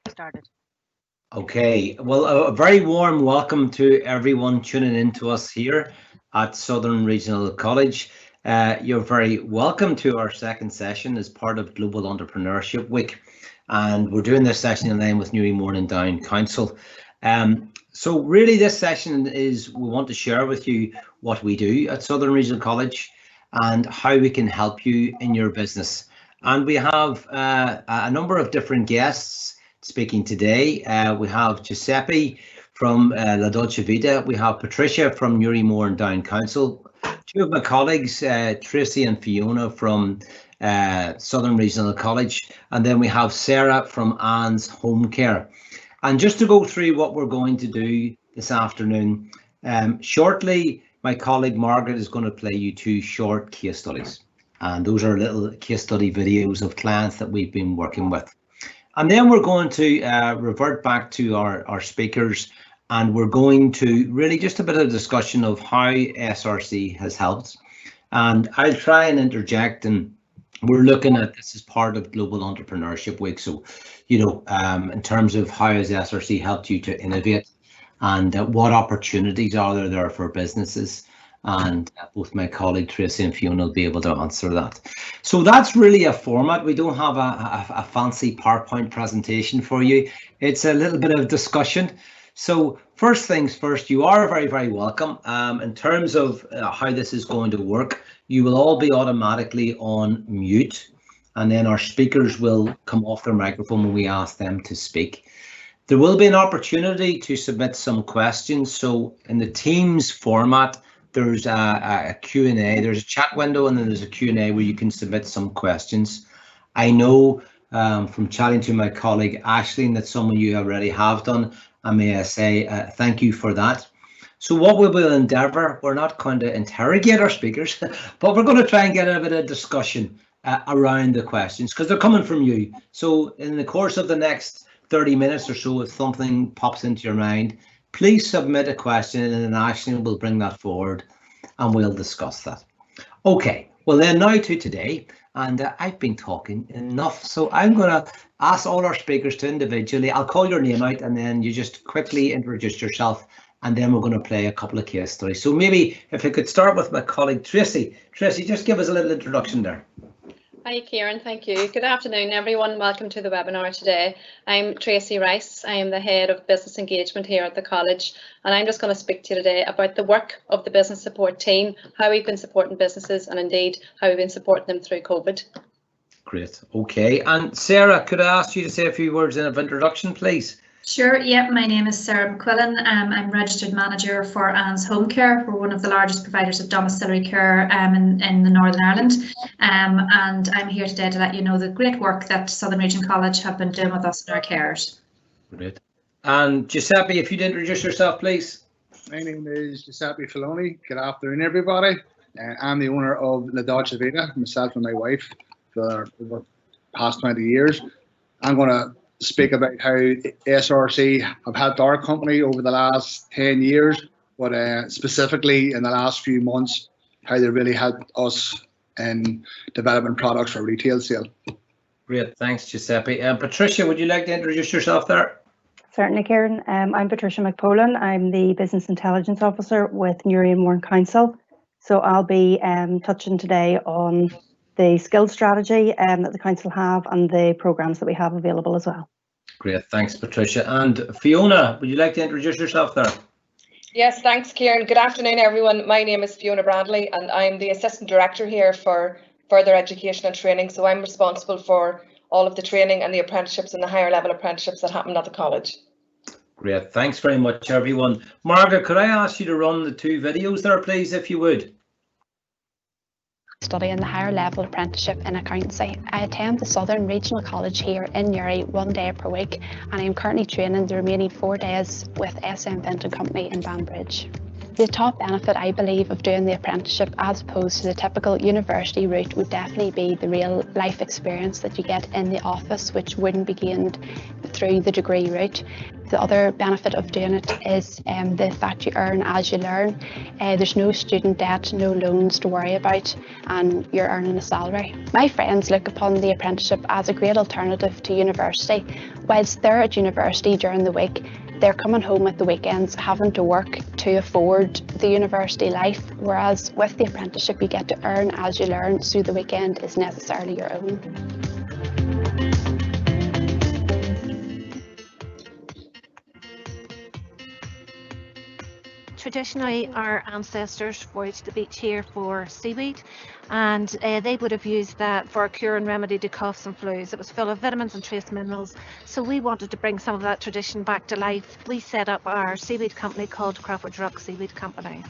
Started. Okay, well, a very warm welcome to everyone tuning in to us here at Southern Regional College. You're very welcome to our second session as part of Global Entrepreneurship Week. And we're doing this session in line with Newry Mourne and Down Council. So really this session is, we want to share with you what we do at Southern Regional College and how we can help you in your business. And we have a number of different guests speaking today. We have Giuseppe from La Dolce Vita. We have Patricia from Newry Mourne and Down Council. Two of my colleagues, Tracy and Fiona from Southern Regional College. And then we have Sarah from Anne's Home Care. And just to go through what we're going to do this afternoon, shortly, my colleague Margaret is going to play you two short case studies. And those are little case study videos of clients that we've been working with. And then we're going to revert back to our speakers, and we're going to really just a bit of discussion of how SRC has helped. And I'll try and interject, and we're looking at this as part of Global Entrepreneurship Week. So, you know, in terms of how has SRC helped you to innovate and what opportunities are there for businesses? And both my colleague Tracy and Fiona will be able to answer that. So that's really a format. We don't have a fancy PowerPoint presentation for you. It's a little bit of discussion. So first things first, you are very, very welcome. In terms of how this is going to work, you will all be automatically on mute, and then our speakers will come off their microphone when we ask them to speak. There will be an opportunity to submit some questions. So in the Teams format, there's a Q&A, there's a chat window, and then there's a Q&A where you can submit some questions. I know from chatting to my colleague Aisling that some of you already have done, and may I say thank you for that. So what we will endeavour, we're not going to interrogate our speakers, but we're going to try and get a bit of discussion around the questions, because they're coming from you. So in the course of the next 30 minutes or so, if something pops into your mind, please submit a question, and then Aisling will bring that forward and we'll discuss that. Okay, well then now to today, and I've been talking enough, so I'm going to ask all our speakers to individually, I'll call your name out and then you just quickly introduce yourself, and then we're going to play a couple of case studies. So maybe if I could start with my colleague Tracy. Tracy, just give us a little introduction there. Hi Kieran, thank you. Good afternoon everyone, welcome to the webinar today. I'm Tracy Rice, I am the Head of Business Engagement here at the college, and I'm just going to speak to you today about the work of the business support team, how we've been supporting businesses, and indeed how we've been supporting them through COVID. Great, okay, and Sarah, could I ask you to say a few words of introduction please? Sure, yeah, my name is Sarah McQuillan. I'm Registered Manager for Anne's Home Care. We're one of the largest providers of domiciliary care in the Northern Ireland. And I'm here today to let you know the great work that Southern Region College have been doing with us in our cares. Great. And Giuseppe, if you'd introduce yourself, please. My name is Giuseppe Filoni. Good afternoon, everybody. I'm the owner of La Dolce Vita, myself and my wife, for the past 20 years. I'm going to speak about how SRC have helped our company over the last 10 years, but specifically in the last few months, how they really helped us in developing products for retail sale. Great, thanks Giuseppe. Patricia, would you like to introduce yourself there? Certainly, Kieran. I'm Patricia McPolan. I'm the Business Intelligence Officer with Newry and Mourne Council. So I'll be touching today on the skills strategy that the council have and the programmes that we have available as well. Great, thanks Patricia. And Fiona, would you like to introduce yourself there? Yes, thanks Kieran. Good afternoon everyone. My name is Fiona Bradley and I'm the Assistant Director here for Further Education and Training. So I'm responsible for all of the training and the apprenticeships and the higher level apprenticeships that happen at the college. Great, thanks very much everyone. Margaret, could I ask you to run the two videos there please, if you would? Studying the higher level apprenticeship in accountancy. I attend the Southern Regional College here in Newry 1 day per week, and I am currently training the remaining 4 days with SM Vinton Company in Banbridge. The top benefit, I believe, of doing the apprenticeship as opposed to the typical university route would definitely be the real life experience that you get in the office, which wouldn't be gained through the degree route. The other benefit of doing it is the fact you earn as you learn. There's no student debt, no loans to worry about, and you're earning a salary. My friends look upon the apprenticeship as a great alternative to university. Whilst they're at university during the week, they're coming home at the weekends having to work to afford the university life, whereas with the apprenticeship you get to earn as you learn, so the weekend is necessarily your own. Traditionally, our ancestors voyaged the beach here for seaweed, and they would have used that for a cure and remedy to coughs and flus. It was full of vitamins and trace minerals, so we wanted to bring some of that tradition back to life. We set up our seaweed company called Crawford's Rock Seaweed Company.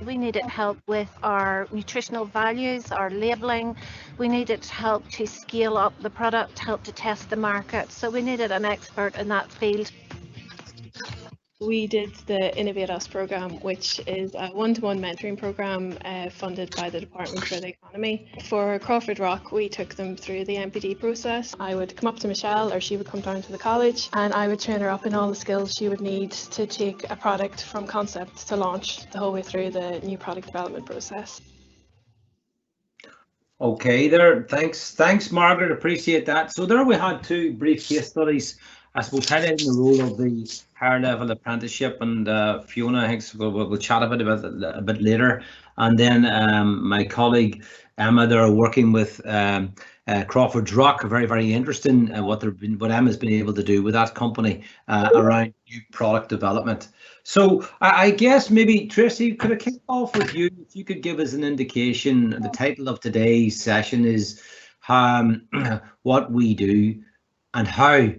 We needed help with our nutritional values, our labelling. We needed help to scale up the product, help to test the market. So we needed an expert in that field. We did the Innovate Us program, which is a one-to-one mentoring program funded by the Department for the Economy. For Crawford Rock, we took them through the MPD process. I would come up to Michelle, or she would come down to the college, and I would train her up in all the skills she would need to take a product from concept to launch the whole way through the new product development process. Okay, there. Thanks, Margaret. Appreciate that. So there we had two brief case studies, I suppose, highlighting the role of the higher level apprenticeship, and Fiona, I think we'll chat about it a bit later. And then my colleague Emma, they're working with Crawford's Rock, very, very interesting what Emma's been able to do with that company around new product development. So I guess maybe Tracy, could I kick off with you? If you could give us an indication. The title of today's session is what we do and how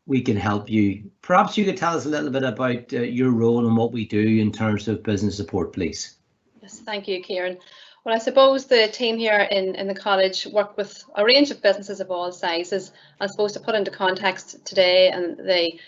we can help you. Perhaps you could tell us a little bit about your role and what we do in terms of business support, please. Yes, thank you, Kieran. Well, I suppose the team here in the college work with a range of businesses of all sizes. I suppose to put into context today and the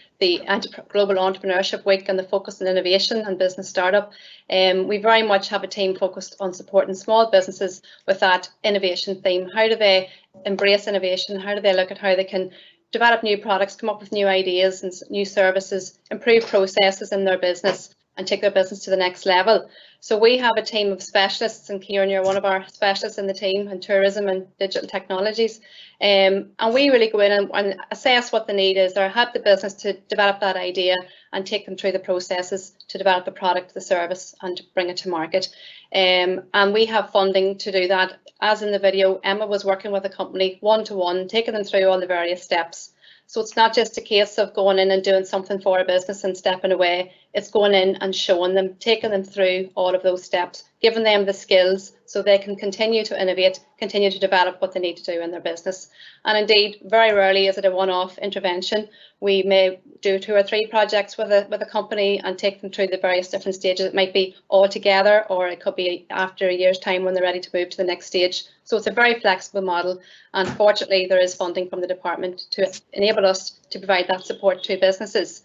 Global Entrepreneurship Week and the focus on innovation and business startup, we very much have a team focused on supporting small businesses with that innovation theme. How do they embrace innovation? How do they look at how they can develop new products, come up with new ideas and new services, improve processes in their business and take their business to the next level? So we have a team of specialists, and Kieran, you're one of our specialists in the team in tourism and digital technologies. And we really go in and assess what the need is, or help the business to develop that idea and take them through the processes to develop the product, the service, and to bring it to market. And we have funding to do that. As in the video, Emma was working with a company one-to-one, taking them through all the various steps. So it's not just a case of going in and doing something for a business and stepping away. It's going in and showing them, taking them through all of those steps, giving them the skills so they can continue to innovate, continue to develop what they need to do in their business. And indeed, very rarely is it a one-off intervention. We may do 2 or 3 projects with a company and take them through the various different stages. It might be all together, or it could be after a year's time when they're ready to move to the next stage. So it's a very flexible model, and fortunately there is funding from the department to enable us to provide that support to businesses.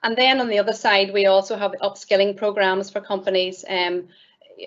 And then on the other side, we also have upskilling programs for companies. I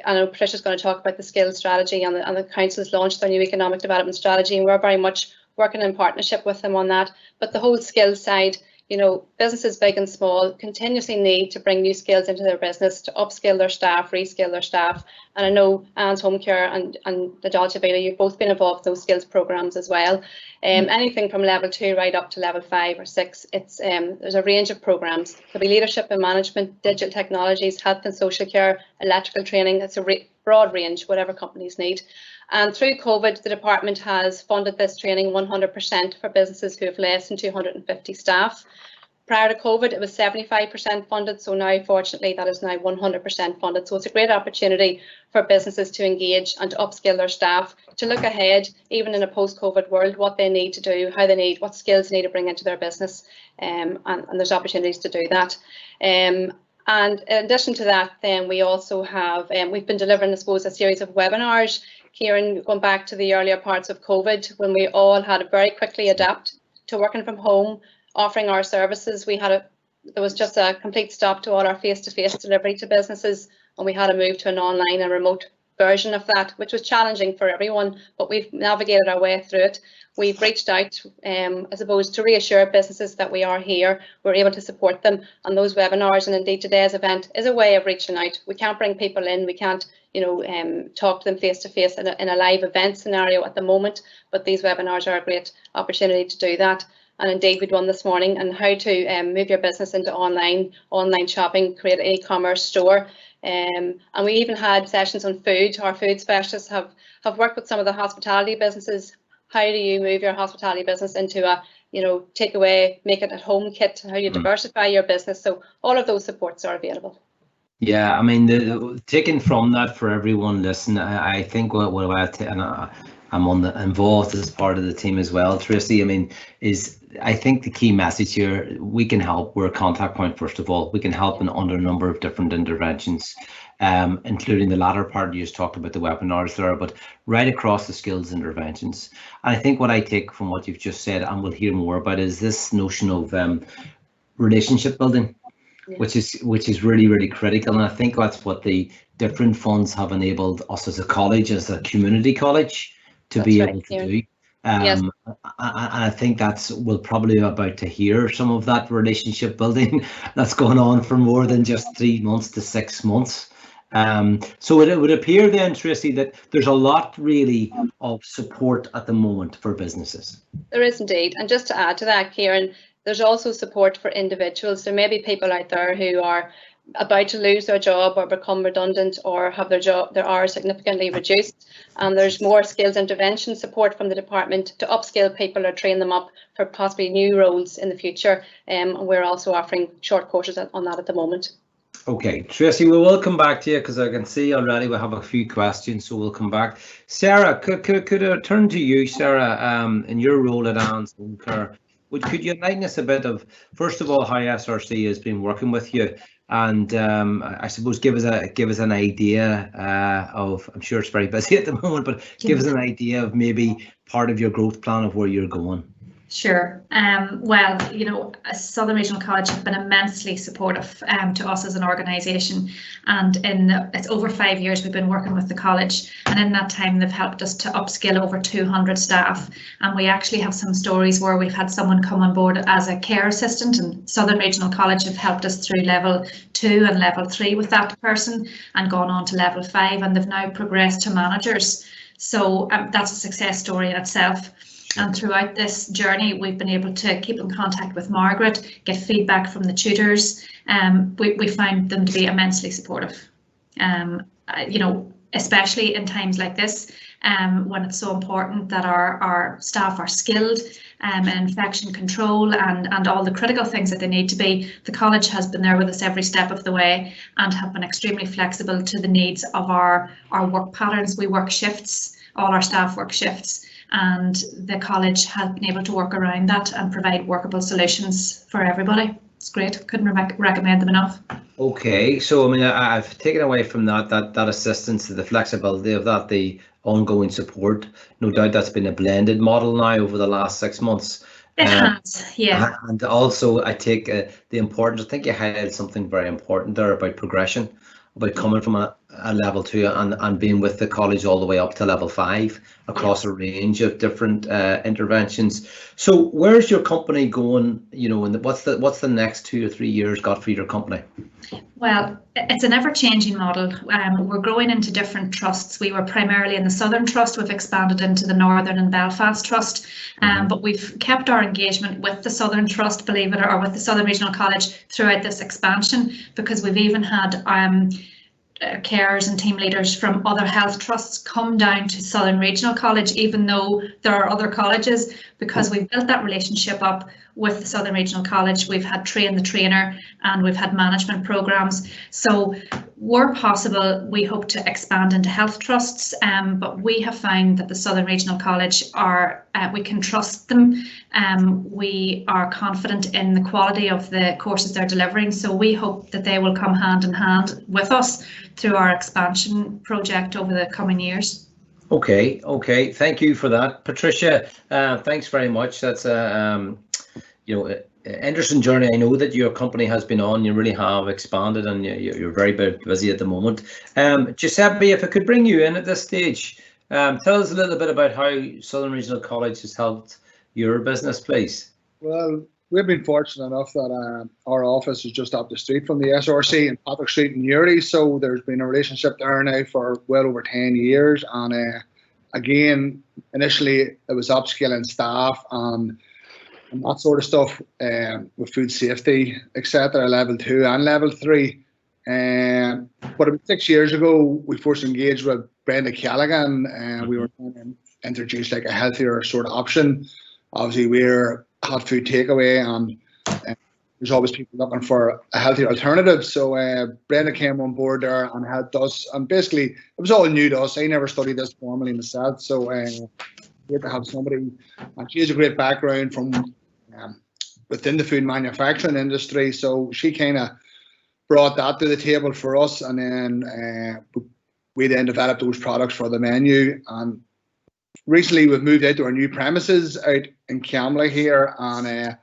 know Patricia's going to talk about the skills strategy, and the council's launched their new economic development strategy, and we're very much working in partnership with them on that. But the whole skills side, you know, businesses big and small continuously need to bring new skills into their business, to upskill their staff, reskill their staff. And I know Anne's Home Care and the Dolce Vita, you've both been involved in those skills programs as well. Anything from level 2 right up to level 5 or 6. It's there's a range of programs. There'll be leadership and management, digital technologies, health and social care, electrical training. It's a broad range, whatever companies need. And through COVID, the department has funded this training 100% for businesses who have less than 250 staff. Prior to COVID, it was 75% funded, so now, fortunately, that is now 100% funded. So it's a great opportunity for businesses to engage and to upskill their staff, to look ahead, even in a post-COVID world, what they need to do, what skills they need to bring into their business, and there's opportunities to do that. And in addition to that, then we also have, we've been delivering, I suppose, a series of webinars. Kieran, going back to the earlier parts of COVID, when we all had to very quickly adapt to working from home, offering our services, there was just a complete stop to all our face-to-face delivery to businesses, and we had to move to an online and remote version of that, which was challenging for everyone, but we've navigated our way through it. We've reached out, I suppose, to reassure businesses that we are here, we're able to support them, and those webinars, and indeed today's event, is a way of reaching out. We can't bring people in, we can't, talk to them face to face in a live event scenario at the moment, but these webinars are a great opportunity to do that. And indeed, we did one this morning on how to move your business into online shopping, create an e-commerce store. And we even had sessions on food. Our food specialists have worked with some of the hospitality businesses. How do you move your hospitality business into a, takeaway, make it at home kit? How do you diversify your business? So all of those supports are available. Yeah, I mean, taking from that for everyone listening, I think what I'm involved as part of the team as well, Tracy. I mean, I think the key message here, we can help. We're a contact point, first of all. We can help under a number of different interventions, including the latter part you just talked about, the webinars there, but right across the skills interventions. And I think what I take from what you've just said, and we'll hear more about, is this notion of relationship building, which is really, really critical. And I think that's what the different funds have enabled us as a college, as a community college, to be able to do. Yes. And I think we'll probably be about to hear some of that relationship building that's going on for more than just 3 months to 6 months. So it would appear then, Tracy, that there's a lot really of support at the moment for businesses. There is indeed. And just to add to that, Kieran, there's also support for individuals. There may be people out there who are about to lose their job or become redundant or have their hours significantly reduced, and there's more skills intervention support from the department to upskill people or train them up for possibly new roles in the future, and we're also offering short courses on that at the moment. Okay, Tracy, we will come back to you because I can see already we have a few questions, so we'll come back. Sarah, could I turn to you, Sarah, in your role at Anne's Home Care? Could you enlighten us a bit of, first of all, how SRC has been working with you, and I suppose give us an idea of, I'm sure it's very busy at the moment, but give us an idea of maybe part of your growth plan of where you're going. Sure. Well, Southern Regional College have been immensely supportive to us as an organisation, and it's over 5 years we've been working with the college, and in that time they've helped us to upskill over 200 staff, and we actually have some stories where we've had someone come on board as a care assistant, and Southern Regional College have helped us through level 2 and level 3 with that person and gone on to level 5, and they've now progressed to managers. So that's a success story in itself. And throughout this journey, we've been able to keep in contact with Margaret, get feedback from the tutors. We found them to be immensely supportive, especially in times like this, when it's so important that our staff are skilled in infection control and all the critical things that they need to be. The college has been there with us every step of the way and have been extremely flexible to the needs of our work patterns. We work shifts, all our staff work shifts, and the college has been able to work around that and provide workable solutions for everybody. It's great. Couldn't recommend them enough. Okay, so I mean, I've taken away from that assistance, the flexibility of that, the ongoing support. No doubt that's been a blended model now over the last 6 months. It has, yeah. And also, I take the importance. I think you highlighted something very important there about progression, about coming from a level 2 and being with the college all the way up to level 5 across a range of different interventions. So where's your company going, and what's the next 2 or 3 years got for your company? Well, it's an ever-changing model. We're growing into different trusts. We were primarily in the Southern Trust. We've expanded into the Northern and Belfast Trust, but we've kept our engagement with the Southern Trust, believe it or with the Southern Regional College throughout this expansion, because we've even had carers and team leaders from other health trusts come down to Southern Regional College, even though there are other colleges, because we've built that relationship up with the Southern Regional College. We've had train the trainer and we've had management programs. So where possible, we hope to expand into health trusts, but we have found that the Southern Regional College we can trust them. We are confident in the quality of the courses they're delivering. So we hope that they will come hand in hand with us through our expansion project over the coming years. Okay, thank you for that, Patricia. Thanks very much. That's interesting journey. I know that your company has been on. You really have expanded, and you're very busy at the moment. Giuseppe, if I could bring you in at this stage, tell us a little bit about how Southern Regional College has helped your business, please. Well, we've been fortunate enough that our office is just up the street from the SRC in Patrick Street in Newry, so there's been a relationship there now for well over 10 years. And again, initially it was upskilling staff and that sort of stuff with food safety, etc., level 2 and level 3. But about 6 years ago, we first engaged with Brenda Callaghan, and we were trying to introduce like a healthier sort of option. Obviously, we're hot food takeaway, and there's always people looking for a healthier alternative. So Brenda came on board there and helped us. And basically, it was all new to us. I never studied this formally myself, so we had to have somebody. And she has a great background from within the food manufacturing industry, so she kind of brought that to the table for us, and then we then developed those products for the menu. And recently we've moved out to our new premises out in Camley here, and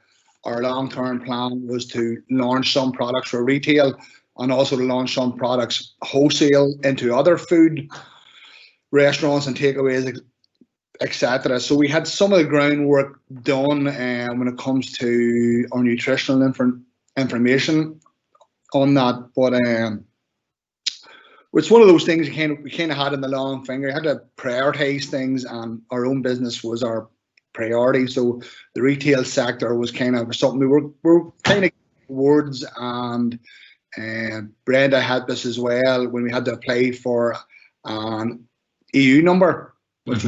our long-term plan was to launch some products for retail and also to launch some products wholesale into other food restaurants and takeaways, etc. So we had some of the groundwork done when it comes to our nutritional information on that, but it's one of those things we kind of had in the long finger. We had to prioritize things, and our own business was our priority. So the retail sector was kind of something we were kind of towards, and Brenda had this as well when we had to apply for an EU number, which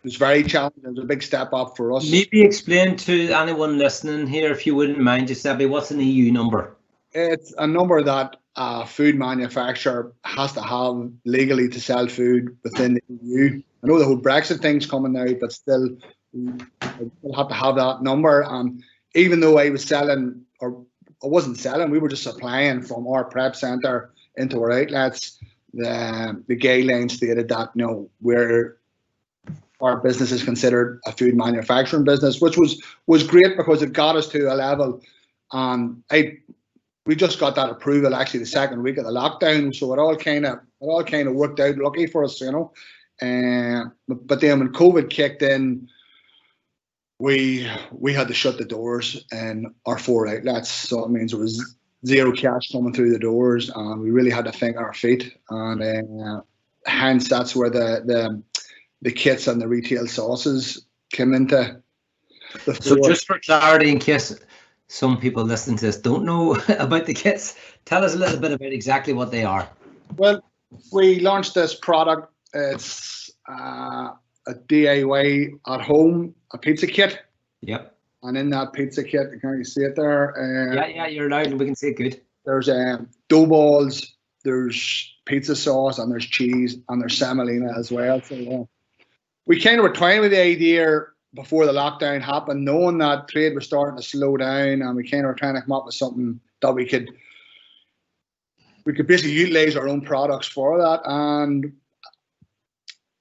was very challenging. It was a big step up for us. Maybe explain to anyone listening here, if you wouldn't mind, Giuseppe, what's an EU number? It's a number that a food manufacturer has to have legally to sell food within the EU. I know the whole Brexit thing's coming now, but still, we'll have to have that number. And even though I was selling, or I wasn't selling, we were just supplying from our prep centre into our outlets, the guidelines stated that, you know, our business is considered a food manufacturing business, which was great because it got us to a level. And we just got that approval actually the second week of the lockdown, so it all kind of worked out lucky for us, you know. But then when COVID kicked in, we had to shut the doors in our 4 outlets, so it means there was zero cash coming through the doors, and we really had to think on our feet. And hence that's where the kits and the retail sauces came into the So just for clarity, in case some people listening to this don't know about the kits, tell us a little bit about exactly what they are. Well, we launched this product. It's a DIY at home, a pizza kit. Yep. And in that pizza kit, can you see it there? Yeah, you're loud and we can see it good. There's dough balls, there's pizza sauce, and there's cheese, and there's semolina as well. So we kind of were toying with the idea before the lockdown happened, knowing that trade was starting to slow down, and we kind of were trying to come up with something that we could basically utilize our own products for that. And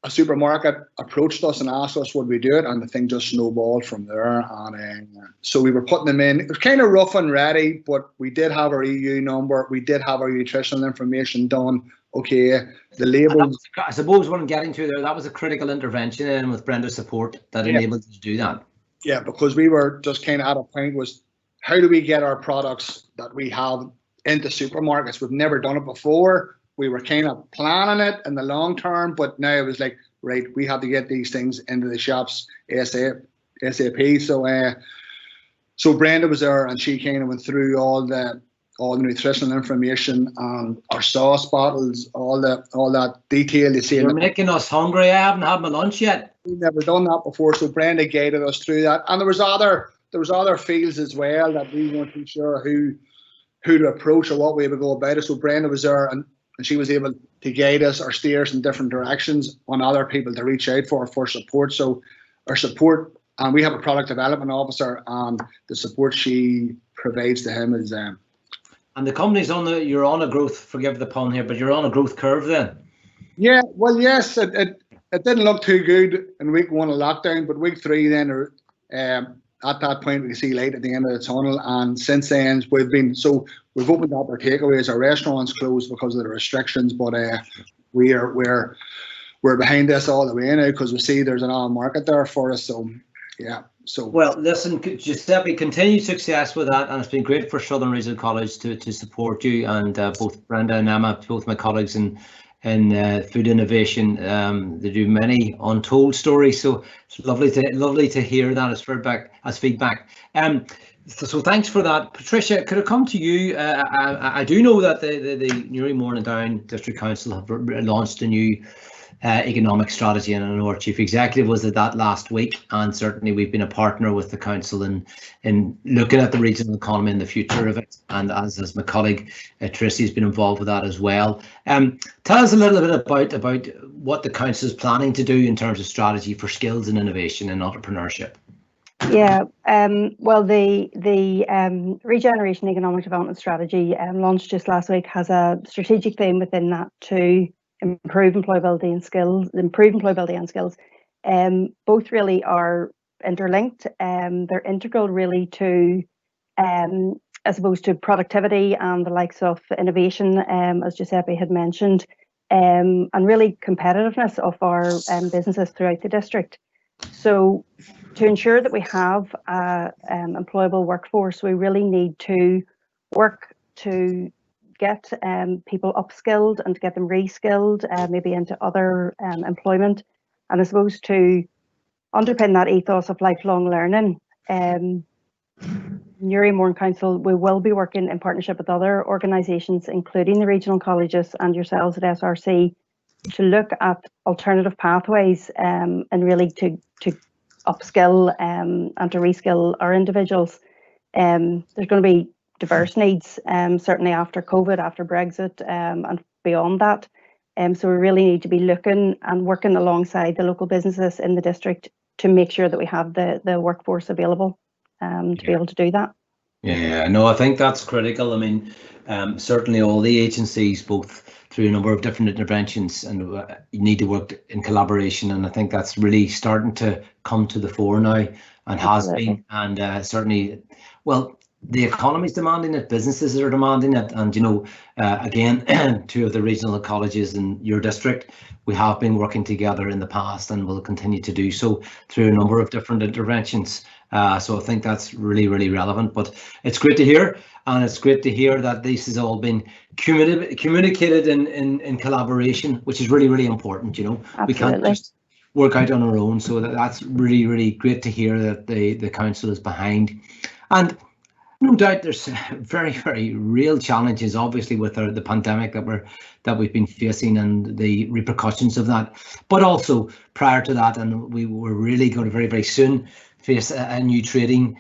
a supermarket approached us and asked us would we do it, and the thing just snowballed from there. And so we were putting them in. It was kind of rough and ready, but we did have our EU number, we did have our nutritional information done. Okay, the labels. I suppose what I'm getting to there, that was a critical intervention in with Brenda's support that enabled us to do that. Yeah, because we were just kind of at a point was, how do we get our products that we have into supermarkets? We've never done it before. We were kind of planning it in the long term, but now it was like, right, we have to get these things into the shops ASAP. So Brenda was there, and she kind of went through all the nutritional information and our sauce bottles, all that detail. You see, you're making us hungry. I haven't had my lunch yet. We've never done that before, so Brenda guided us through that. And there was other fields as well that we weren't too sure who to approach or what way to go about it. So Brenda was there, and she was able to guide us or steer us in different directions on other people to reach out for support. So our support, and we have a product development officer, and the support she provides to him is. And the company's you're on a growth, forgive the pun here, but you're on a growth curve then. Yeah, well, yes, it didn't look too good in week 1 of lockdown, but week 3 then at that point we can see light at the end of the tunnel. And since then we've opened up our takeaways. Our restaurants closed because of the restrictions, but we're behind this all the way now because we see there's an on market there for us. So yeah. So well, listen, Giuseppe, continued success with that, and it's been great for Southern Regional College to support you, and both Brenda and Emma, both my colleagues in food innovation, they do many untold stories. So it's lovely to hear that as feedback. So thanks for that, Patricia. Could I come to you? I do know that the Newry Mourne and Down District Council have launched a new economic strategy, and I know our chief executive was at that last week, and certainly we've been a partner with the council in looking at the regional economy and the future of it, and as my colleague Tracy has been involved with that as well. Tell us a little bit about what the council is planning to do in terms of strategy for skills and innovation and entrepreneurship. Yeah, well, the Regeneration Economic Development Strategy launched just last week has a strategic theme within that to improve employability and skills. Both really are interlinked. They're integral really to, as opposed to productivity and the likes of innovation, as Giuseppe had mentioned, and really competitiveness of our businesses throughout the district. So to ensure that we have an employable workforce, we really need to work to get people upskilled and to get them reskilled, maybe into other employment. And I suppose to underpin that ethos of lifelong learning, Newry Mourne Council, we will be working in partnership with other organisations, including the regional colleges and yourselves at SRC, to look at alternative pathways and really to upskill and to reskill our individuals. There's going to be diverse needs, certainly after COVID, after Brexit, and beyond that. So we really need to be looking and working alongside the local businesses in the district to make sure that we have the workforce available to be able to do that. Yeah, no, I think that's critical. I mean, certainly all the agencies, both through a number of different interventions, and you need to work in collaboration, and I think that's really starting to come to the fore now, and has been, and certainly, well, the economy is demanding it, businesses are demanding it, and you know, again, two of the regional colleges in your district, we have been working together in the past and will continue to do so through a number of different interventions. So I think that's really, really relevant, but it's great to hear, and it's great to hear that this has all been communicated in collaboration, which is really, really important. You know, absolutely. We can't just work out on our own, so that's really, really great to hear that the council is behind. And no doubt there's very, very real challenges, obviously, with the pandemic that we've been facing and the repercussions of that. But also prior to that, and we were really going to very, very soon face a new trading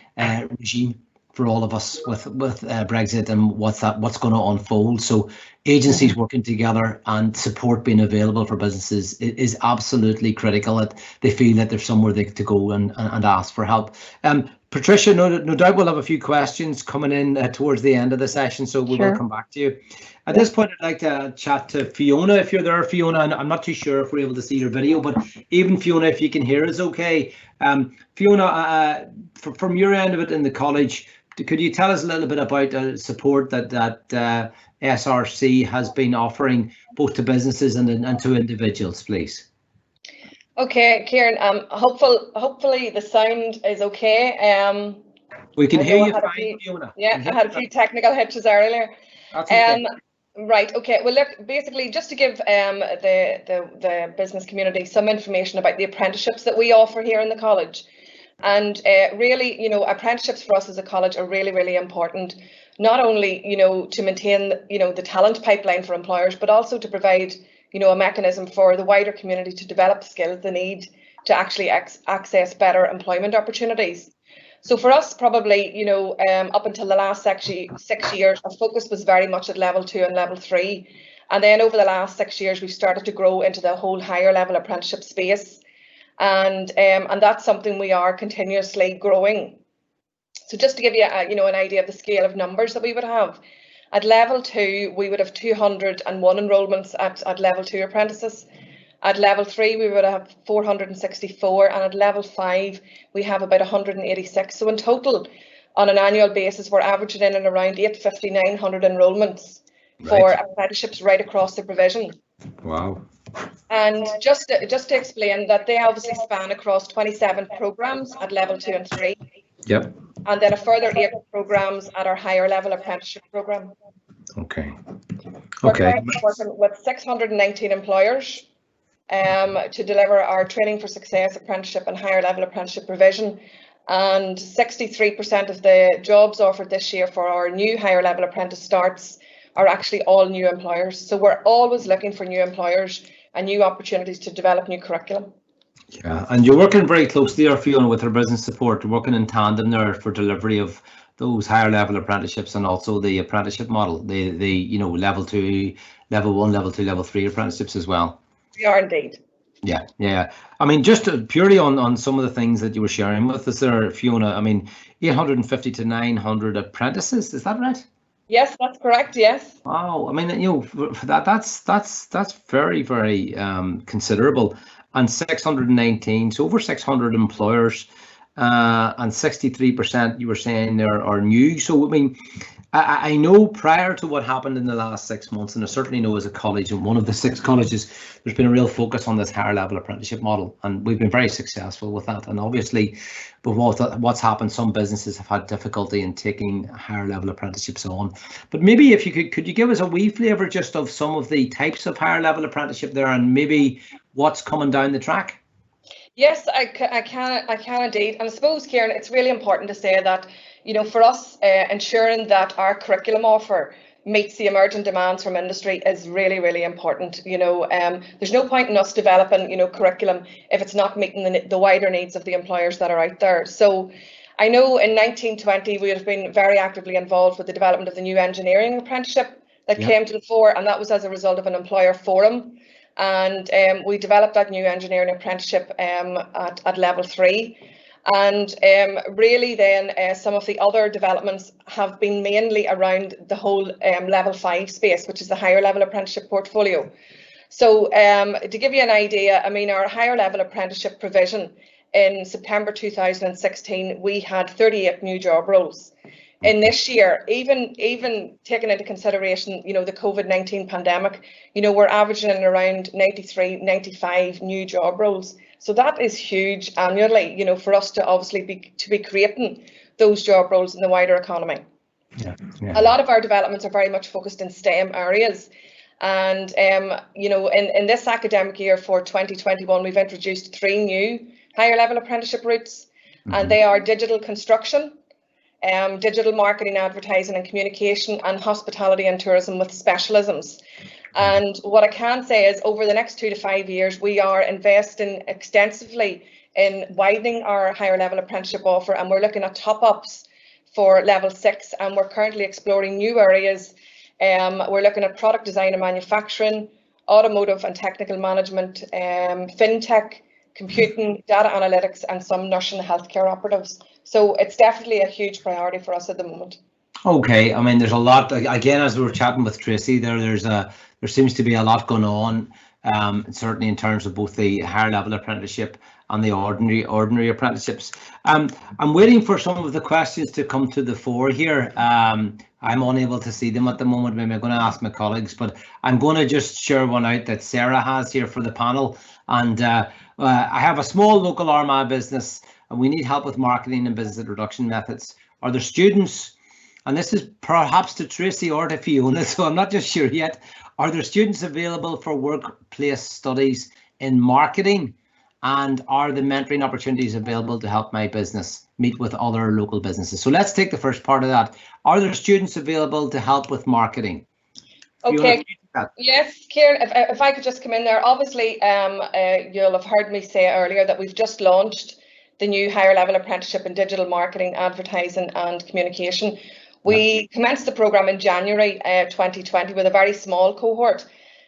regime for all of us with Brexit and what's going to unfold. So agencies working together and support being available for businesses is absolutely critical. That they feel that there's somewhere they to go and ask for help. Patricia, no doubt we'll have a few questions coming in towards the end of the session, so we will come back to you. At this point, I'd like to chat to Fiona, if you're there, Fiona. I'm not too sure if we're able to see your video, but even Fiona, if you can hear us okay. Fiona, from your end of it in the college, could you tell us a little bit about support that SRC has been offering both to businesses and to individuals, please? Okay, Kieran, hopefully the sound is okay. We can hear you fine, Fiona. Yeah, I had a few technical hitches earlier. That's okay. Right, okay. Well, look, basically, just to give the business community some information about the apprenticeships that we offer here in the college. And really, you know, apprenticeships for us as a college are really, really important, not only, you know, to maintain, you know, the talent pipeline for employers, but also to provide, you know, a mechanism for the wider community to develop skills they need to actually access better employment opportunities. So for us, probably, you know, up until the last 6 years, our focus was very much at level 2 and level 3. And then over the last 6 years, we've started to grow into the whole higher level apprenticeship space. And that's something we are continuously growing. So just to give you, you know, an idea of the scale of numbers that we would have, at level 2, we would have 201 enrolments at level 2 apprentices. At level 3, we would have 464, and at level 5, we have about 186. So in total, on an annual basis, we're averaging in and around 850, 900 enrolments for apprenticeships right across the provision. Wow. And just to explain that, they obviously span across 27 programs at level 2 and 3. Yep. And then a further 8 programs at our higher level apprenticeship program. Okay. We're currently working with 619 employers to deliver our training for success apprenticeship and higher level apprenticeship provision. And 63% of the jobs offered this year for our new higher level apprentice starts are actually all new employers. So we're always looking for new employers and new opportunities to develop new curriculum. Yeah, and you're working very closely there, Fiona, with our business support, working in tandem there for delivery of those higher level apprenticeships and also the apprenticeship model, the you know, level 2, level 1, level 2, level 3 apprenticeships as well. We are indeed. Yeah, yeah. I mean, just purely on some of the things that you were sharing with us there, Fiona, I mean, 850 to 900 apprentices, is that right? Yes, that's correct. Yes. Wow. I mean, you know, for that's very, very considerable. And 619, so over 600 employers, and 63% you were saying there are new. So I mean, I know prior to what happened in the last 6 months, and I certainly know as a college, in one of the 6 colleges, there's been a real focus on this higher level apprenticeship model, and we've been very successful with that. And obviously, but what's happened, some businesses have had difficulty in taking higher level apprenticeships on. But maybe if you could you give us a wee flavour just of some of the types of higher level apprenticeship there, and maybe what's coming down the track? Yes, I can indeed. And I suppose, Kieran, it's really important to say that, you know, for us, ensuring that our curriculum offer meets the emerging demands from industry is really, really important. You know, there's no point in us developing, you know, curriculum if it's not meeting the wider needs of the employers that are out there. So I know in 1920 we have been very actively involved with the development of the new engineering apprenticeship that came to the fore, and that was as a result of an employer forum. And we developed that new engineering apprenticeship at level 3. And really then some of the other developments have been mainly around the whole level 5 space, which is the higher level apprenticeship portfolio. So to give you an idea, I mean, our higher level apprenticeship provision in September 2016, we had 38 new job roles. In this year, even taking into consideration, you know, the COVID-19 pandemic, you know, we're averaging around 93, 95 new job roles. So that is huge annually, you know, for us to obviously be creating those job roles in the wider economy. Yeah. A lot of our developments are very much focused in STEM areas. And, you know, in this academic year for 2021, we've introduced 3 new higher level apprenticeship routes, and they are digital construction, digital marketing, advertising and communication, and hospitality and tourism with specialisms. And what I can say is over the next 2 to 5 years, we are investing extensively in widening our higher level apprenticeship offer, and we're looking at top-ups for level 6, and we're currently exploring new areas. We're looking at product design and manufacturing, automotive and technical management, fintech, computing, data analytics, and some nursing and healthcare operatives. So it's definitely a huge priority for us at the moment. Okay, I mean, there's a lot. Again, as we were chatting with Tracy, there seems to be a lot going on, certainly in terms of both the higher level apprenticeship and the ordinary apprenticeships. I'm waiting for some of the questions to come to the fore here. I'm unable to see them at the moment. Maybe I'm going to ask my colleagues, but I'm going to just share one out that Sarah has here for the panel. And I have a small local Armagh business, and we need help with marketing and business introduction methods. Are there students, and this is perhaps to Tracy or to Fiona, so I'm not just sure yet, are there students available for workplace studies in marketing? And are the mentoring opportunities available to help my business meet with other local businesses? So let's take the first part of that. Are there students available to help with marketing? Okay. Yes, Kieran, if I could just come in there. Obviously, you'll have heard me say earlier that we've just launched the new higher level apprenticeship in digital marketing, advertising and communication. We commenced the programme in January 2020 with a very small cohort.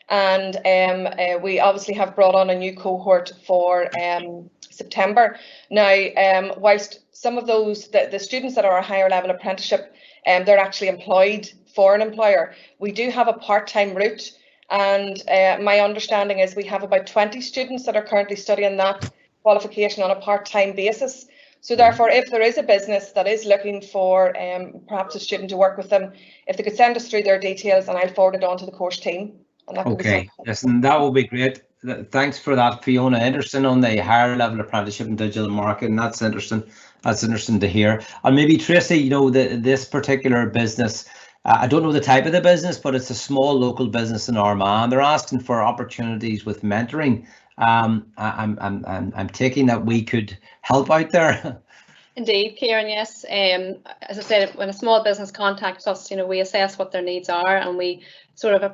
And we obviously have brought on a new cohort for September. Now, whilst some of those, the students that are a higher level apprenticeship, they're actually employed for an employer, we do have a part-time route, And my understanding is we have about 20 students that are currently studying that qualification on a part-time basis. So therefore, if there is a business that is looking for perhaps a student to work with them, if they could send us through their details, and I'll forward it on to the course team. And that okay, listen, that will be great. Thanks for that, Fiona. Interesting on the higher level apprenticeship and digital marketing. That's interesting. That's interesting to hear. And maybe Tracy, you know, this particular business, I don't know the type of the business, but it's a small local business in Armagh. They're asking for opportunities with mentoring. I'm taking that we could help out there. Indeed, Kieran, yes. As I said, when a small business contacts us, you know, we assess what their needs are, and we sort of,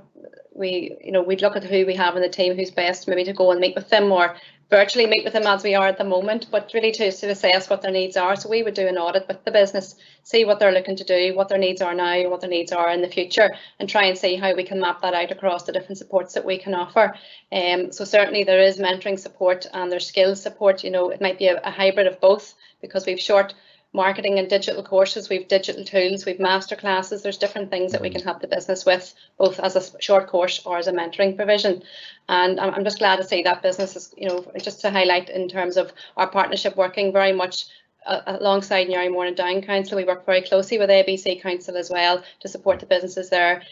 we'd look at who we have in the team who's best maybe to go and meet with them, or virtually meet with them as we are at the moment, but really to assess what their needs are. So we would do an audit with the business, see what they're looking to do, what their needs are now, what their needs are in the future, and try and see how we can map that out across the different supports that we can offer. So certainly there is mentoring support and there's skills support. You know, it might be a hybrid of both, because we've short marketing and digital courses, we've digital tools, we've master classes. There's different things that we can help the business with, both as a short course or as a mentoring provision. And I'm just glad to see that business is, you know, just to highlight in terms of our partnership working very much alongside Newry and Down Council. We work very closely with ABC Council as well to support the businesses there.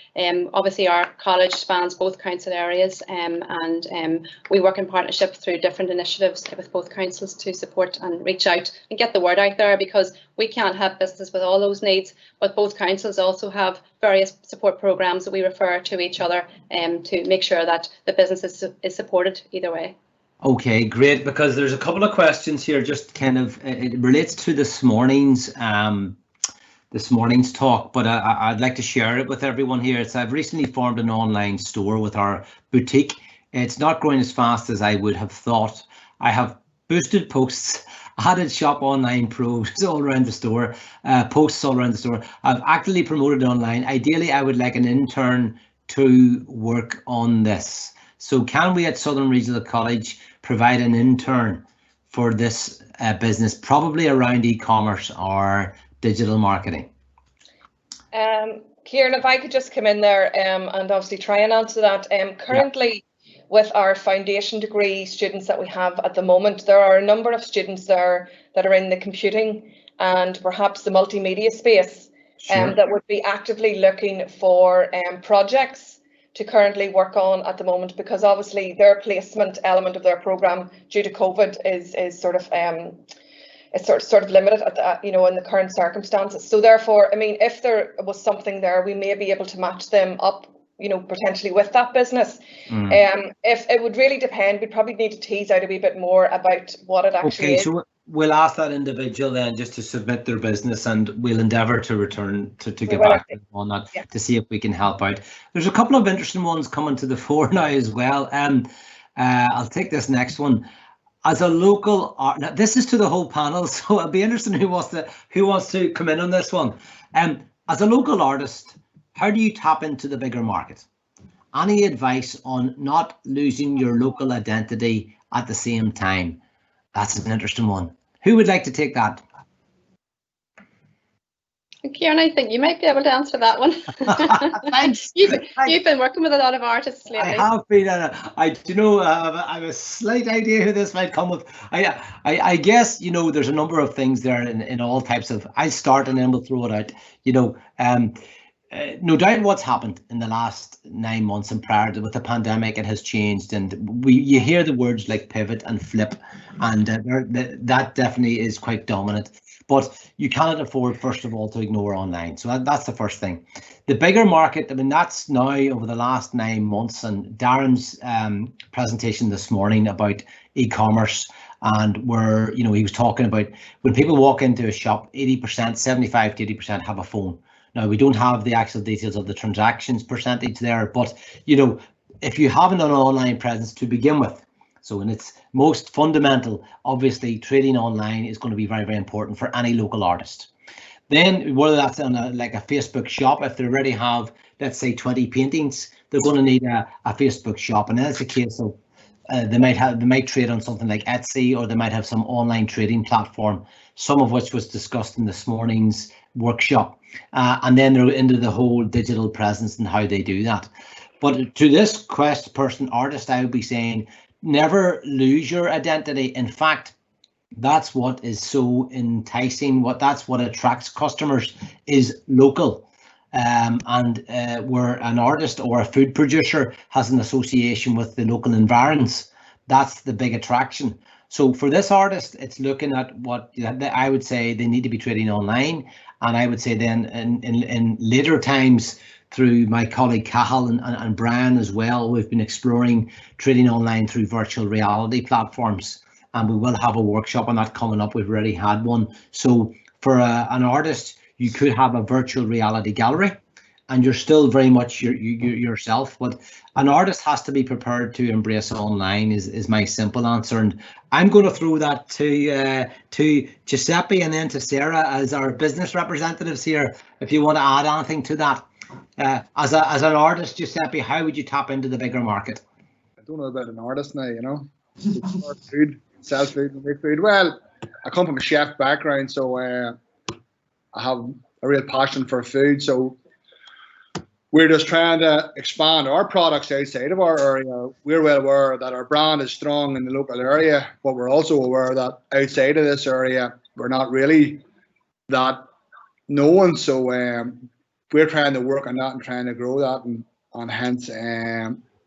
Obviously our college spans both council areas, and we work in partnership through different initiatives with both councils to support and reach out and get the word out there, because we can't have businesses with all those needs, but both councils also have various support programs that we refer to each other to make sure that the business is supported either way. Okay, great, because there's a couple of questions here, just kind of, it relates to this morning's talk, but I'd like to share it with everyone here. I've recently formed an online store with our boutique. It's not growing as fast as I would have thought. I have boosted posts, added shop online pros all around the store, posts all around the store. I've actively promoted online. Ideally, I would like an intern to work on this. So can we at Southern Regional College provide an intern for this business, probably around e-commerce or digital marketing? Kieran, if I could just come in there and obviously try and answer that. Currently, with our foundation degree students that we have at the moment, there are a number of students there that are in the computing and perhaps the multimedia space, that would be actively looking for projects to currently work on at the moment, because obviously their placement element of their program due to COVID is sort of limited at you know, in the current circumstances. So therefore, I mean, if there was something there, we may be able to match them up, you know, potentially with that business. If it would really depend, we'd probably need to tease out a wee bit more about what it actually is. So we'll ask that individual then just to submit their business, and we'll endeavour to return to get back on that to see if we can help out. There's a couple of interesting ones coming to the fore now as well. I'll take this next one. As a local art, now this is to the whole panel, so it'll be interesting who wants to come in on this one. As a local artist, how do you tap into the bigger market? Any advice on not losing your local identity at the same time? That's an interesting one. Who would like to take that? Kieran, I think you might be able to answer that one. Thanks. You've been working with a lot of artists lately. I have been. I do know. I have a slight idea who this might come with. I guess, you know, there's a number of things there in all types of. I start and then we'll throw it out. You know, no doubt what's happened in the last 9 months and prior to with the pandemic, it has changed, and you hear the words like pivot and flip, and that definitely is quite dominant. But you cannot afford, first of all, to ignore online. So that's the first thing. The bigger market, I mean, that's now over the last 9 months, and Darren's presentation this morning about e-commerce, and where, you know, he was talking about when people walk into a shop, 80%, 75 to 80% have a phone. Now, we don't have the actual details of the transactions percentage there, but, you know, if you have an online presence to begin with, so in its most fundamental, obviously trading online is going to be very, very important for any local artist. Then whether that's on like a Facebook shop, if they already have, let's say 20 paintings, they're going to need a Facebook shop, and then it's a case of they might trade on something like Etsy, or they might have some online trading platform, some of which was discussed in this morning's workshop, and then they're into the whole digital presence and how they do that. But to this artist, I would be saying, never lose your identity. In fact, that's what is so enticing. That's what attracts customers is local. And where an artist or a food producer has an association with the local environs, that's the big attraction. So for this artist, it's looking at what I would say they need to be trading online. And I would say then in later times, through my colleague Cahill and Brian as well, we've been exploring trading online through virtual reality platforms. And we will have a workshop on that coming up. We've already had one. So for an artist, you could have a virtual reality gallery, and you're still very much yourself. But an artist has to be prepared to embrace online is my simple answer. And I'm going to throw that to Giuseppe and then to Sarah as our business representatives here, if you want to add anything to that. As an artist, Giuseppe, how would you tap into the bigger market? I don't know about an artist now, you know. Food, sell food, and make food. Well, I come from a chef background, so I have a real passion for food. So we're just trying to expand our products outside of our area. We're well aware that our brand is strong in the local area, but we're also aware that outside of this area, we're not really that known. So we're trying to work on that and trying to grow that, and hence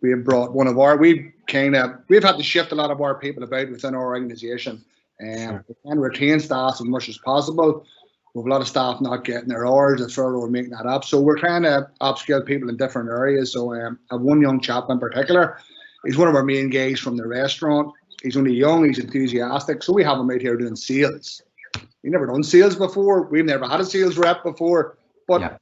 we have brought we've had to shift a lot of our people about within our organisation, and retain staff as much as possible. We have a lot of staff not getting their hours, and further we're making that up. So we're trying to upskill people in different areas. So I have one young chap in particular. He's one of our main guys from the restaurant. He's only young, he's enthusiastic. So we have him out here doing sales. He's never done sales before. We've never had a sales rep before. But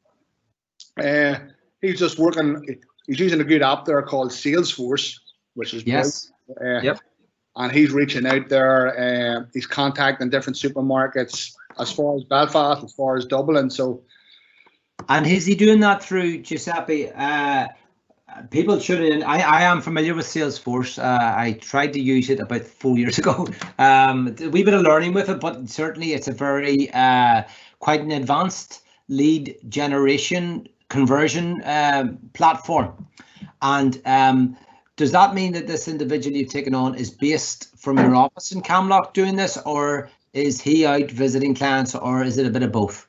he's just working. He's using a good app there called Salesforce, which is and he's reaching out there. He's contacting different supermarkets as far as Belfast, as far as Dublin. So, and is he doing that through Giuseppe? People tune in. I am familiar with Salesforce. I tried to use it about 4 years ago. A wee bit of learning with it, but certainly it's a very quite an advanced lead generation conversion platform. And does that mean that this individual you've taken on is based from your office in Camlock doing this, or is he out visiting clients, or is it a bit of both?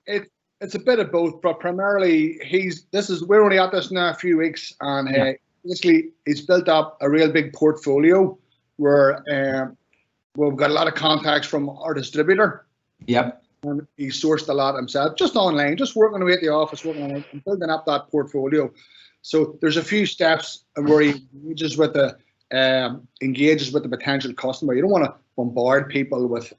It's a bit of both, but primarily we're only at this now a few weeks, and basically he's built up a real big portfolio where we've got a lot of contacts from our distributor. Yep. And he sourced a lot himself, just online, just working away at the office, working on it and building up that portfolio. So there's a few steps where he engages with the potential customer. You don't want to bombard people with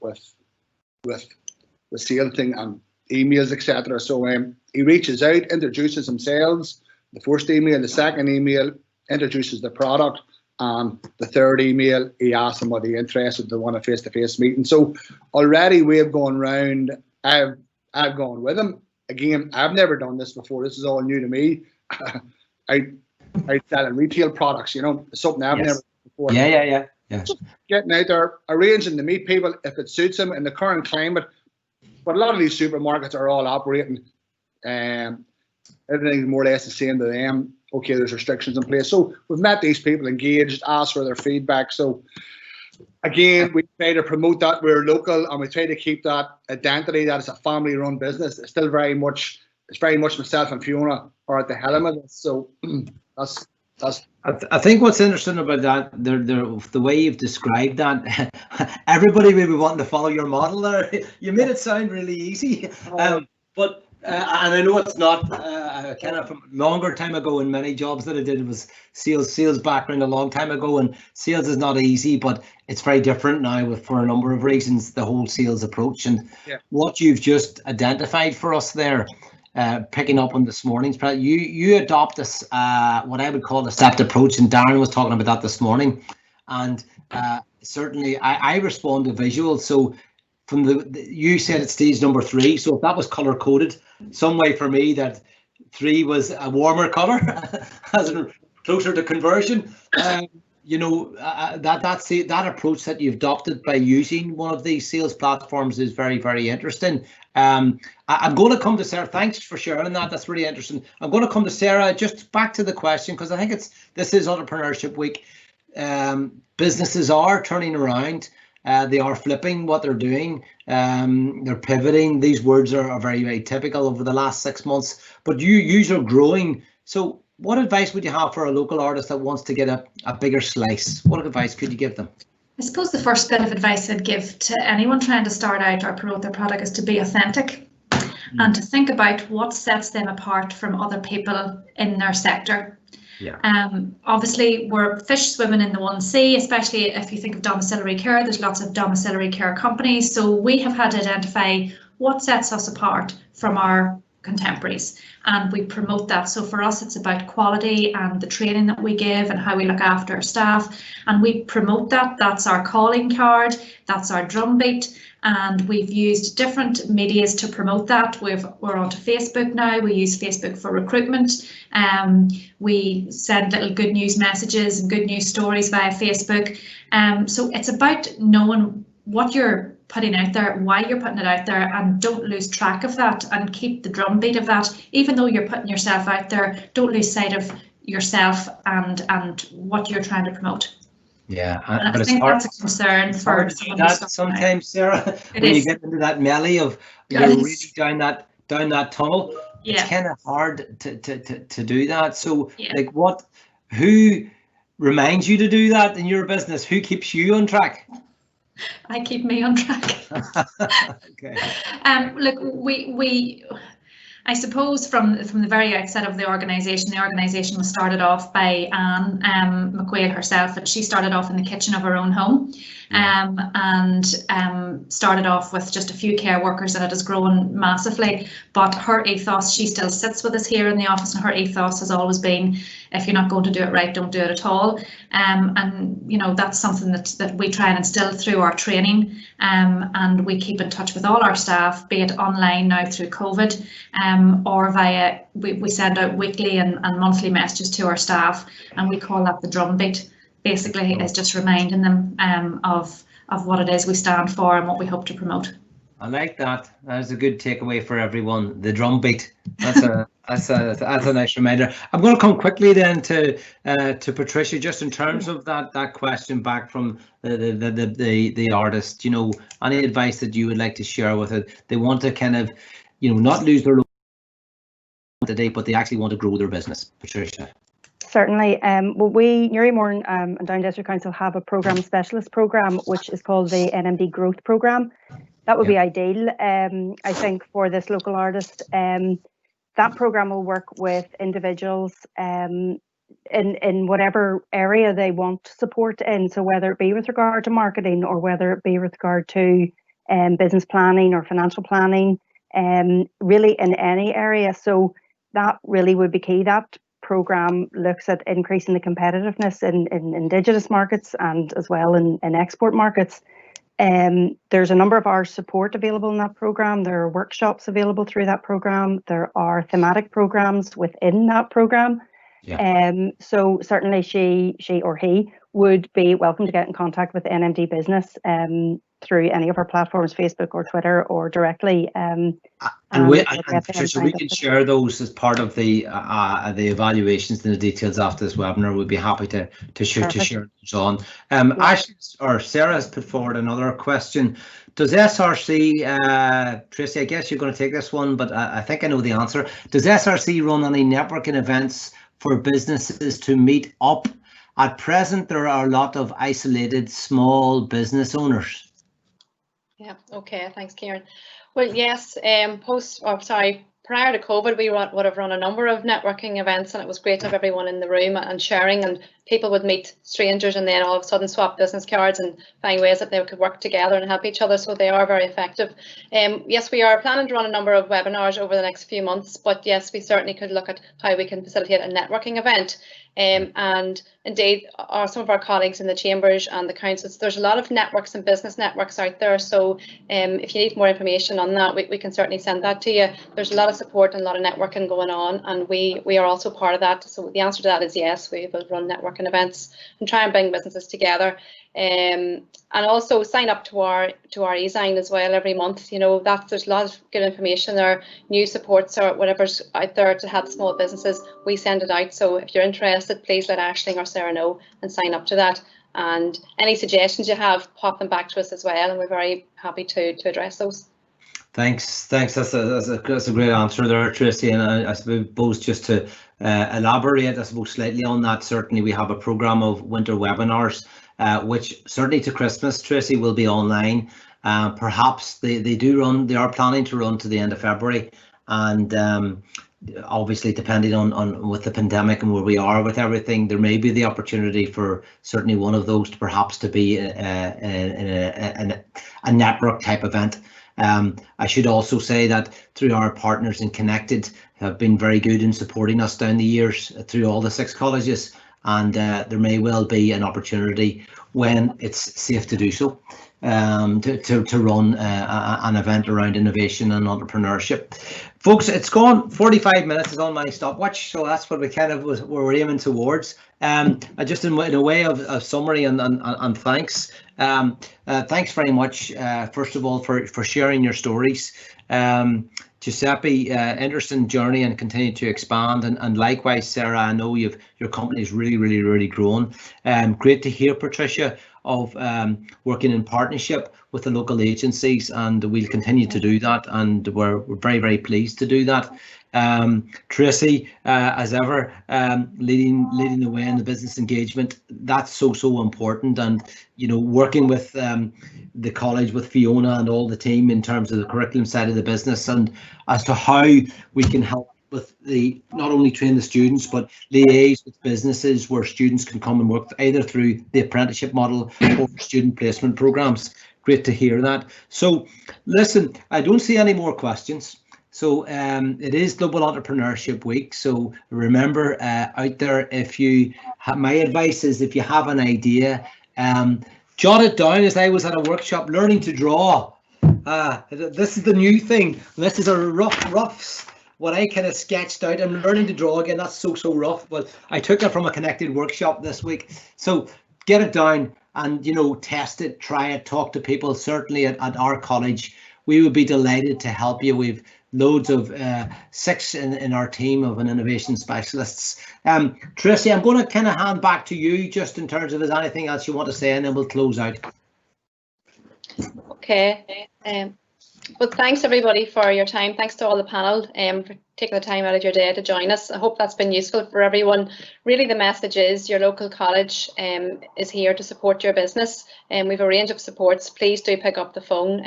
sales thing and emails, etc. So he reaches out, introduces himself. The first email, the second email introduces the product, and the third email he asks them what they're interested. They want a face-to-face meeting. So already we have gone round. I've gone with him. Again, I've never done this before. This is all new to me. I sell retail products, you know, something I've never done before. Yeah. Just getting out there, arranging to meet people if it suits them in the current climate. But a lot of these supermarkets are all operating, everything's more or less the same to them. Okay, there's restrictions in place. So we've met these people, engaged, asked for their feedback. So again, we try to promote that we're local, and we try to keep that identity that it's a family-run business. It's still very much myself and Fiona are at the helm of it. So that's. I think what's interesting about that, the way you've described that, everybody will be wanting to follow your model there. You made it sound really easy, but and I know it's not kind of from longer time ago. In many jobs that I did was sales background a long time ago, and sales is not easy, but it's very different now for a number of reasons. The whole sales approach and what you've just identified for us there. Picking up on this morning's you adopt this what I would call a stepped approach, and Darren was talking about that this morning, and certainly I respond to visuals. So from you said it's stage number 3, so if that was color coded some way for me that 3 was a warmer color as in closer to conversion, that approach that you've adopted by using one of these sales platforms is very, very interesting. I'm going to come to Sarah. Thanks for sharing that. That's really interesting. I'm going to come to Sarah. Just back to the question, because I think this is Entrepreneurship Week. Businesses are turning around. They are flipping what they're doing. They're pivoting. These words are very, very typical over the last 6 months. But you are growing. So what advice would you have for a local artist that wants to get a bigger slice? What advice could you give them? I suppose the first bit of advice I'd give to anyone trying to start out or promote their product is to be authentic and to think about what sets them apart from other people in their sector. Yeah. Obviously, we're fish swimming in the one sea, especially if you think of domiciliary care. There's lots of domiciliary care companies. So we have had to identify what sets us apart from our contemporaries, and we promote that. So for us, it's about quality and the training that we give and how we look after our staff, and we promote that. That's our calling card, that's our drumbeat, and we've used different medias to promote that. We're onto Facebook now. We use Facebook for recruitment. We send little good news messages and good news stories via Facebook. So it's about knowing what you're putting out there, why you're putting it out there, and don't lose track of that and keep the drumbeat of that. Even though you're putting yourself out there, don't lose sight of yourself and what you're trying to promote. Yeah, and I think that's a concern for that sometimes, Sarah, when you get into that melee of you're really down that tunnel. Yeah. It's kind of hard to do that. So like who reminds you to do that in your business? Who keeps you on track? I keep me on track. Okay. Look, we I suppose from the very outset of the organisation was started off by Anne McQuaid herself, and she started off in the kitchen of her own home, and started off with just a few care workers, and it has grown massively. But her ethos, she still sits with us here in the office, and her ethos has always been, if you're not going to do it right, don't do it at all. And you know, that's something that we try and instill through our training, and we keep in touch with all our staff, be it online now through COVID, or via we send out weekly and monthly messages to our staff, and we call that the drumbeat. Basically, is just reminding them of what it is we stand for and what we hope to promote. I like that. That's a good takeaway for everyone. The drumbeat. That's a nice reminder. I'm going to come quickly then to Patricia, just in terms of that question back from the artist. You know, any advice that you would like to share with it? They want to kind of, you know, not lose their today, but they actually want to grow their business. Patricia. Certainly. Well, we, Newry Mourne and Down District Council, have a programme specialist programme, which is called the NMD Growth Program. That would be ideal, I think, for this local artist. That programme will work with individuals in whatever area they want support in. So whether it be with regard to marketing, or whether it be with regard to business planning or financial planning, really in any area. So that really would be key. That programme looks at increasing the competitiveness in Indigenous markets and as well in export markets. There's a number of hours support available in that programme. There are workshops available through that programme. There are thematic programmes within that programme. So certainly she or he would be welcome to get in contact with NMD Business through any of our platforms, Facebook or Twitter, or directly. And Patricia, we can share those as part of the evaluations and the details after this webinar. We'd be happy to share those on. Ashley or Sarah has put forward another question. Does SRC, Tracy, I guess you're going to take this one, but I think I know the answer. Does SRC run any networking events for businesses to meet up? At present, there are a lot of isolated small business owners. Yeah, okay, thanks, Kieran. Well, yes, prior to COVID, we would have run a number of networking events, and it was great to have everyone in the room and sharing, and people would meet strangers and then all of a sudden swap business cards and find ways that they could work together and help each other. So they are very effective. Yes, we are planning to run a number of webinars over the next few months, but yes, we certainly could look at how we can facilitate a networking event. And indeed, some of our colleagues in the chambers and the councils, there's a lot of networks and business networks out there. So if you need more information on done that, we can certainly send that to you. There's a lot of support and a lot of networking going on, and we are also part of that. So the answer to that is yes, we will run networking events and try and bring businesses together. And also sign up to our e-sign as well every month. You know, there's a lot of good information there, new supports or whatever's out there to help small businesses. We send it out. So if you're interested, please let Aisling or Sarah know and sign up to that. And any suggestions you have, pop them back to us as well, and we're very happy to address those. Thanks. That's a great answer there, Tracy. And I suppose just to elaborate, I suppose slightly on that, certainly we have a program of winter webinars, which certainly to Christmas, Tracy, will be online. Perhaps they are planning to run to the end of February, and obviously depending on with the pandemic and where we are with everything, there may be the opportunity for certainly one of those to perhaps to be a network type event. I should also say that through our partners in Connected have been very good in supporting us down the years through all the 6 colleges, and there may well be an opportunity when it's safe to do so to run an event around innovation and entrepreneurship. Folks, it's gone 45 minutes, it's on my stopwatch, so that's what we kind of were aiming towards. Just in a way of summary and thanks. Thanks very much, first of all, for sharing your stories. Giuseppe, interesting journey and continue to expand, and likewise, Sarah, I know your company is really grown. Great to hear, Patricia, of working in partnership with the local agencies, and we'll continue to do that, and we're very pleased to do that. Tracy, as ever, leading the way in the business engagement, that's so important, and you know, working with the college, with Fiona and all the team in terms of the curriculum side of the business, and as to how we can help with not only train the students but liaise with businesses where students can come and work either through the apprenticeship model or student placement programs. Great to hear that. So listen, I don't see any more questions. So it is Global Entrepreneurship Week. So remember, out there, if you have, my advice is, if you have an idea, jot it down. As I was at a workshop learning to draw. This is the new thing. This is a roughs. What I kind of sketched out. I'm learning to draw again. That's so rough, but I took it from a Connected workshop this week. So get it down and, you know, test it, try it, talk to people. Certainly at our college, we would be delighted to help you. We've loads of 6 in our team of an innovation specialists. Tracy, I'm going to kind of hand back to you just in terms of, is there anything else you want to say, and then we'll close out. Okay. Well, thanks everybody for your time. Thanks to all the panel for taking the time out of your day to join us. I hope that's been useful for everyone. Really, the message is your local college is here to support your business, and we've a range of supports. Please do pick up the phone.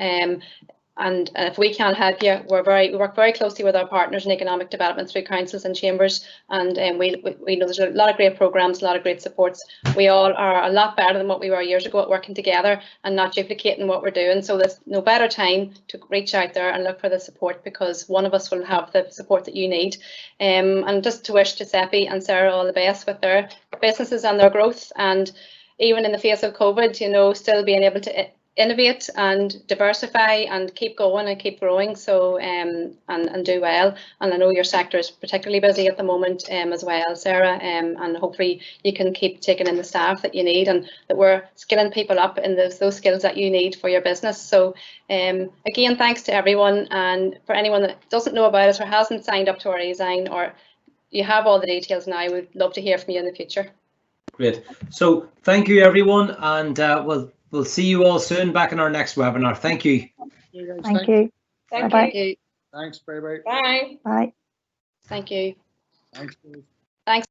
And if we can't help you, we work very closely with our partners in economic development through councils and chambers, and we know there's a lot of great programs, a lot of great supports. We all are a lot better than what we were years ago at working together and not duplicating what we're doing. So there's no better time to reach out there and look for the support, because one of us will have the support that you need. And just to wish Giuseppe and Sarah all the best with their businesses and their growth, and even in the face of COVID, you know, still being able to innovate and diversify and keep going and keep growing, so and do well. And I know your sector is particularly busy at the moment as well, Sarah, and hopefully you can keep taking in the staff that you need, and that we're skilling people up in those skills that you need for your business. So again, thanks to everyone, and for anyone that doesn't know about us or hasn't signed up to our e-sign, or you have all the details now, we'd love to hear from you in the future. Great. So thank you everyone, and we'll see you all soon back in our next webinar. Thank you. Thank you. Thank you. Thanks. Bye. Bye. Bye. Thank you. Thanks. Thanks.